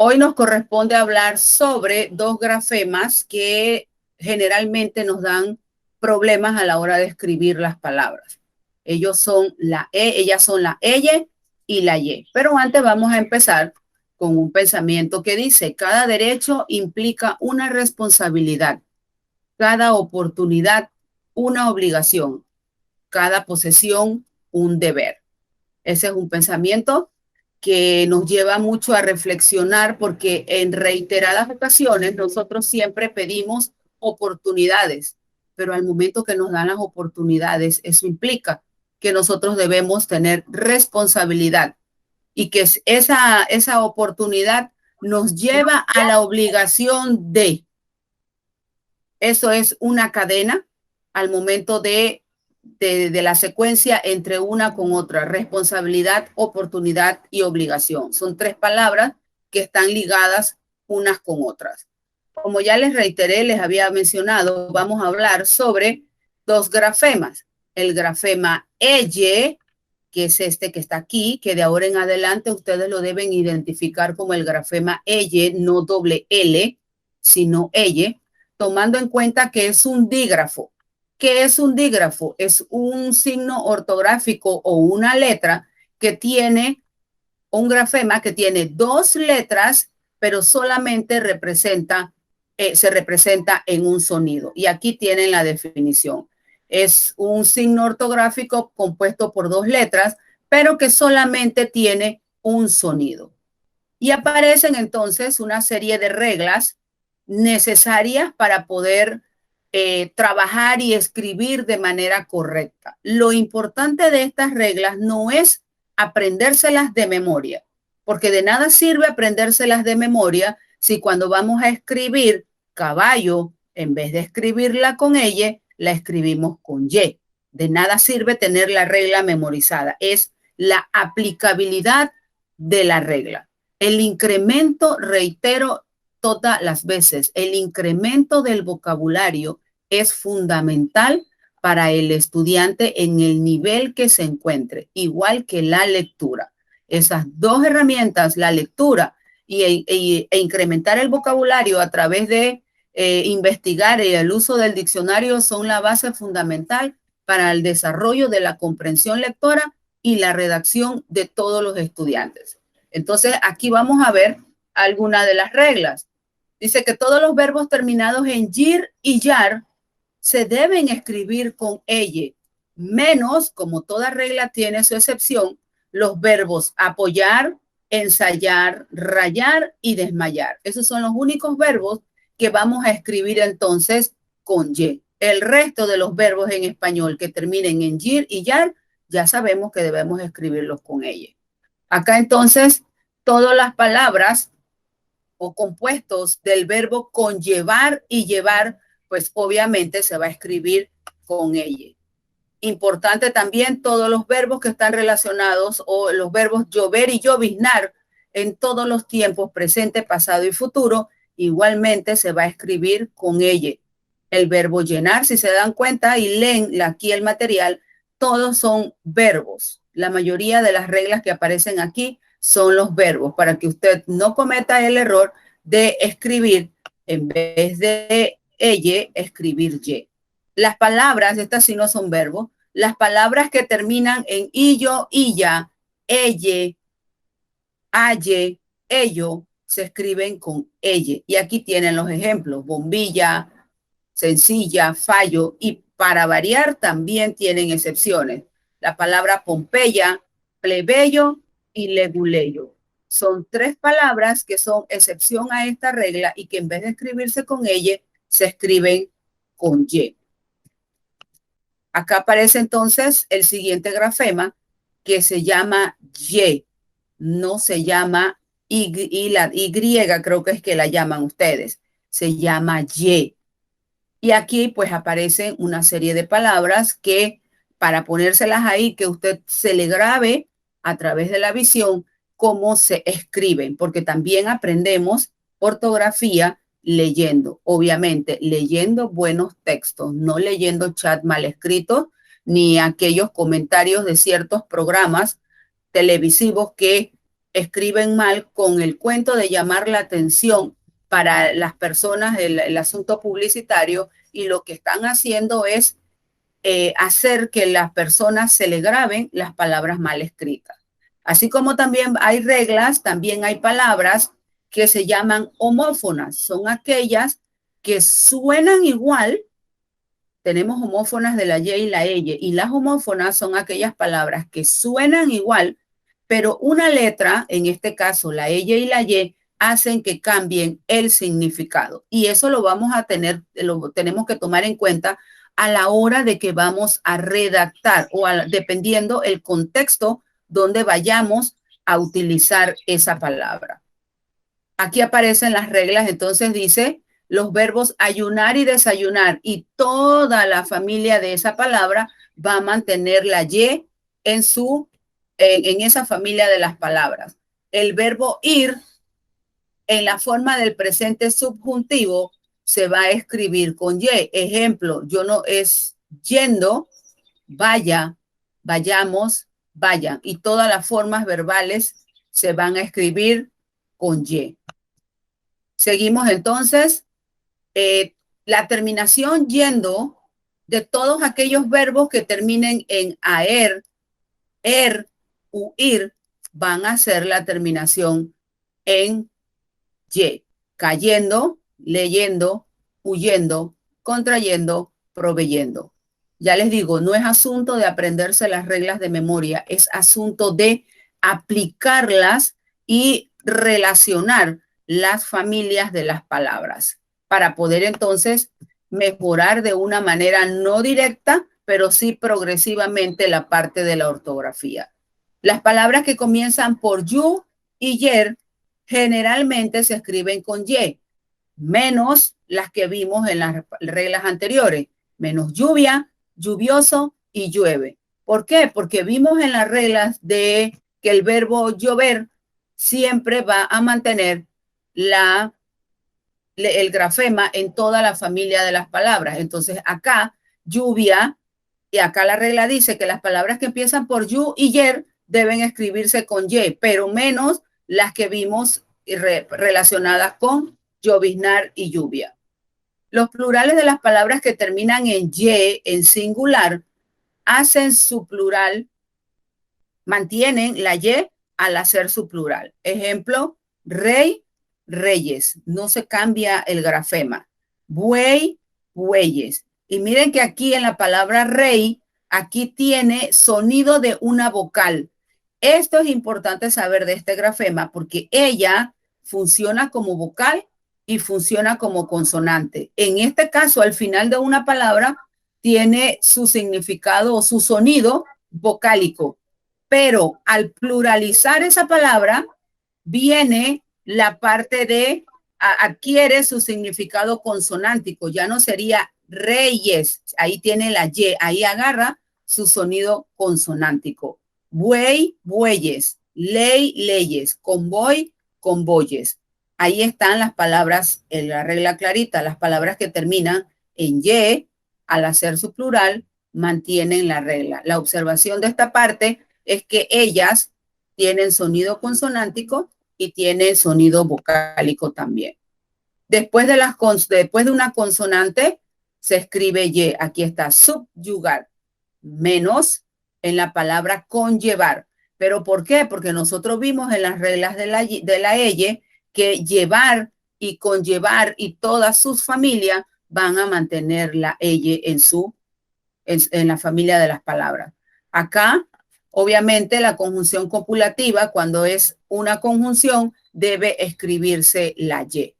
Hoy nos corresponde hablar sobre dos grafemas que generalmente nos dan problemas a la hora de escribir las palabras. Ellas son la ella y la y. Pero antes vamos a empezar con un pensamiento que dice: cada derecho implica una responsabilidad, cada oportunidad una obligación, cada posesión un deber. Ese es un pensamiento que nos lleva mucho a reflexionar, porque en reiteradas ocasiones nosotros siempre pedimos oportunidades, pero al momento que nos dan las oportunidades, eso implica que nosotros debemos tener responsabilidad y que esa oportunidad nos lleva a la obligación de. Eso es una cadena al momento de la secuencia entre una con otra: responsabilidad, oportunidad y obligación. Son tres palabras que están ligadas unas con otras. Como ya les reiteré, les había mencionado, vamos a hablar sobre dos grafemas. El grafema EY, que es este que está aquí, que de ahora en adelante ustedes lo deben identificar como el grafema EY, no doble L, sino EY, tomando en cuenta que es un dígrafo. ¿Qué es un dígrafo? Es un signo ortográfico o una letra que tiene un grafema que tiene dos letras, pero solamente se representa en un sonido. Y aquí tienen la definición. Es un signo ortográfico compuesto por dos letras, pero que solamente tiene un sonido. Y aparecen entonces una serie de reglas necesarias para poder trabajar y escribir de manera correcta. Lo importante de estas reglas no es aprendérselas de memoria, porque de nada sirve aprendérselas de memoria si cuando vamos a escribir caballo, en vez de escribirla con ella, la escribimos con y. De nada sirve tener la regla memorizada, es la aplicabilidad de la regla. El incremento, reitero todas las veces, el incremento del vocabulario es fundamental para el estudiante en el nivel que se encuentre, igual que la lectura. Esas dos herramientas, la lectura e incrementar el vocabulario a través de investigar y el uso del diccionario, son la base fundamental para el desarrollo de la comprensión lectora y la redacción de todos los estudiantes. Entonces, aquí vamos a ver algunas de las reglas. Dice que todos los verbos terminados en yir y yar se deben escribir con ella, menos, como toda regla tiene su excepción, los verbos apoyar, ensayar, rayar y desmayar. Esos son los únicos verbos que vamos a escribir entonces con y. El resto de los verbos en español que terminen en yir y yar, ya sabemos que debemos escribirlos con ella. Acá entonces, todas las palabras o compuestos del verbo conllevar y llevar, pues obviamente se va a escribir con ella. Importante también todos los verbos que están relacionados, o los verbos llover y lloviznar, en todos los tiempos, presente, pasado y futuro, igualmente se va a escribir con ella. El verbo llenar, si se dan cuenta y leen aquí el material, todos son verbos. La mayoría de las reglas que aparecen aquí son los verbos, para que usted no cometa el error de escribir, en vez de ella, escribir y. Las palabras, estas sí no son verbos, las palabras que terminan en illo, illa, elle, aye, ello, se escriben con ella. Y aquí tienen los ejemplos: bombilla, sencilla, fallo, y para variar también tienen excepciones. La palabra Pompeya, plebeyo y leguleyo. Son tres palabras que son excepción a esta regla y que en vez de escribirse con ella, se escriben con y. Acá aparece entonces el siguiente grafema, que se llama y, no se llama y la Y, creo que es que la llaman ustedes, se llama y. Y aquí pues aparecen una serie de palabras que, para ponérselas ahí, que usted se le grabe a través de la visión cómo se escriben, porque también aprendemos ortografía leyendo, obviamente leyendo buenos textos, no leyendo chat mal escritos, ni aquellos comentarios de ciertos programas televisivos que escriben mal con el cuento de llamar la atención para las personas, el asunto publicitario, y lo que están haciendo es hacer que las personas se le graben las palabras mal escritas. Así como también hay reglas, también hay palabras que se llaman homófonas. Son aquellas que suenan igual. Tenemos homófonas de la Y y la L, y las homófonas son aquellas palabras que suenan igual, pero una letra, en este caso la L y la Y, hacen que cambien el significado. Y eso lo vamos a tener, lo tenemos que tomar en cuenta a la hora de que vamos a redactar o dependiendo el contexto donde vayamos a utilizar esa palabra. Aquí aparecen las reglas, entonces dice los verbos ayunar y desayunar, y toda la familia de esa palabra va a mantener la Y en esa familia de las palabras. El verbo ir en la forma del presente subjuntivo se va a escribir con Y. Ejemplo, yo no es yendo, vaya, vayamos, vayan. Y todas las formas verbales se van a escribir con Y. Seguimos entonces. La terminación yendo de todos aquellos verbos que terminen en aer, huir, van a ser la terminación en Y, cayendo, leyendo, huyendo, contrayendo, proveyendo. Ya les digo, no es asunto de aprenderse las reglas de memoria, es asunto de aplicarlas y relacionar las familias de las palabras para poder entonces mejorar de una manera no directa, pero sí progresivamente la parte de la ortografía. Las palabras que comienzan por yu y yer generalmente se escriben con Y, menos las que vimos en las reglas anteriores, menos lluvia, lluvioso y llueve. ¿Por qué? Porque vimos en las reglas de que el verbo llover siempre va a mantener el grafema en toda la familia de las palabras. Entonces acá, lluvia, y acá la regla dice que las palabras que empiezan por yu y yer deben escribirse con Y, pero menos las que vimos relacionadas con lloviznar y lluvia. Los plurales de las palabras que terminan en Y, en singular, hacen su plural, mantienen la Y al hacer su plural. Ejemplo, rey, reyes. No se cambia el grafema. Buey, bueyes. Y miren que aquí en la palabra rey, aquí tiene sonido de una vocal. Esto es importante saber de este grafema porque ella funciona como vocal y funciona como consonante. En este caso, al final de una palabra, tiene su significado o su sonido vocálico, pero al pluralizar esa palabra, viene la parte de adquiere su significado consonántico, ya no sería reyes, ahí tiene la Y, ahí agarra su sonido consonántico. Buey, bueyes, ley, leyes, convoy, convoyes. Ahí están las palabras, en la regla clarita, las palabras que terminan en Y, al hacer su plural, mantienen la regla. La observación de esta parte es que ellas tienen sonido consonántico y tienen sonido vocálico también. Después de una consonante se escribe Y. Aquí está subyugar, menos en la palabra conllevar. ¿Pero por qué? Porque nosotros vimos en las reglas de la EYE que llevar y conllevar y todas sus familias van a mantener la EYE en la familia de las palabras. Acá, obviamente, la conjunción copulativa, cuando es una conjunción, debe escribirse la Y.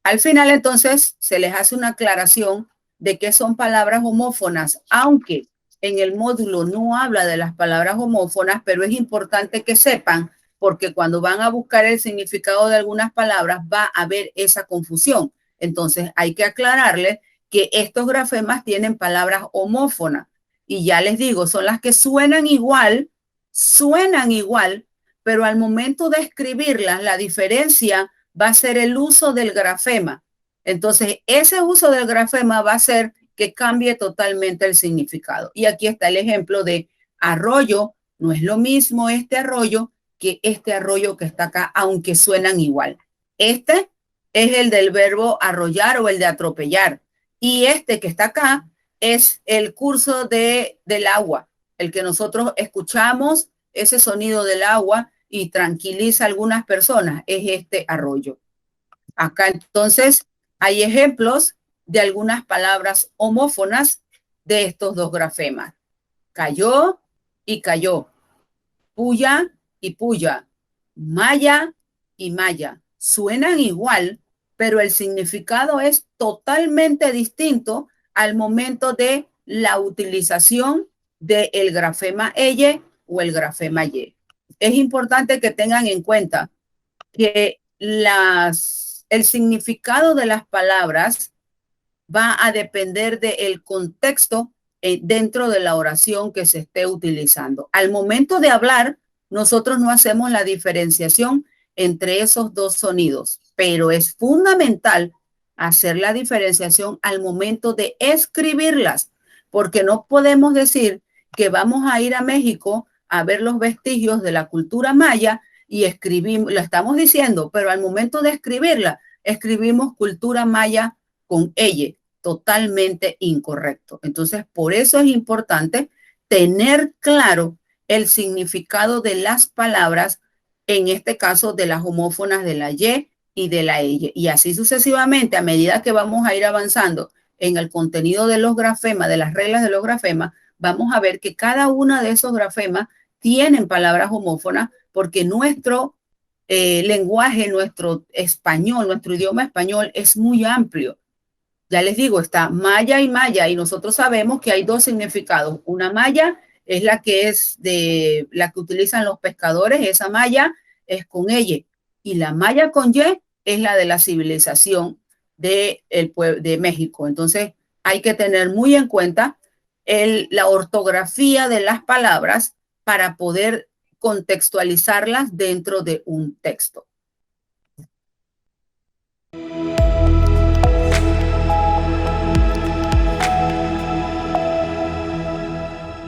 Al final, entonces, se les hace una aclaración de que son palabras homófonas, aunque en el módulo no habla de las palabras homófonas, pero es importante que sepan, porque cuando van a buscar el significado de algunas palabras va a haber esa confusión. Entonces, hay que aclararles que estos grafemas tienen palabras homófonas. Y ya les digo, son las que suenan igual, pero al momento de escribirlas, la diferencia va a ser el uso del grafema. Entonces, ese uso del grafema va a hacer que cambie totalmente el significado. Y aquí está el ejemplo de arroyo. No es lo mismo este arroyo que este arroyo que está acá, aunque suenan igual. Este es el del verbo arrollar o el de atropellar. Y este que está acá es el curso del agua, el que nosotros escuchamos, ese sonido del agua y tranquiliza a algunas personas, es este arroyo. Acá entonces hay ejemplos de algunas palabras homófonas de estos dos grafemas. Cayó y cayó. Puya y puya. Maya y maya. Suenan igual, pero el significado es totalmente distinto al momento de la utilización del grafema eye o el grafema y. Es importante que tengan en cuenta que el significado de las palabras va a depender del contexto dentro de la oración que se esté utilizando. Al momento de hablar, nosotros no hacemos la diferenciación entre esos dos sonidos, pero es fundamental hacer la diferenciación al momento de escribirlas, porque no podemos decir que vamos a ir a México a ver los vestigios de la cultura maya y escribimos, lo estamos diciendo, pero al momento de escribirla, escribimos cultura maya con ella, totalmente incorrecto. Entonces, por eso es importante tener claro el significado de las palabras, en este caso de las homófonas de la y de la ella. Y así sucesivamente, a medida que vamos a ir avanzando en el contenido de los grafemas, de las reglas de los grafemas, vamos a ver que cada una de esos grafemas tienen palabras homófonas porque nuestro lenguaje, nuestro español, nuestro idioma español es muy amplio. Ya les digo, está maya y nosotros sabemos que hay dos significados. Una maya es la que la que utilizan los pescadores, esa maya es con ella. Y la maya con y es la de la civilización de México. Entonces, hay que tener muy en cuenta la ortografía de las palabras para poder contextualizarlas dentro de un texto.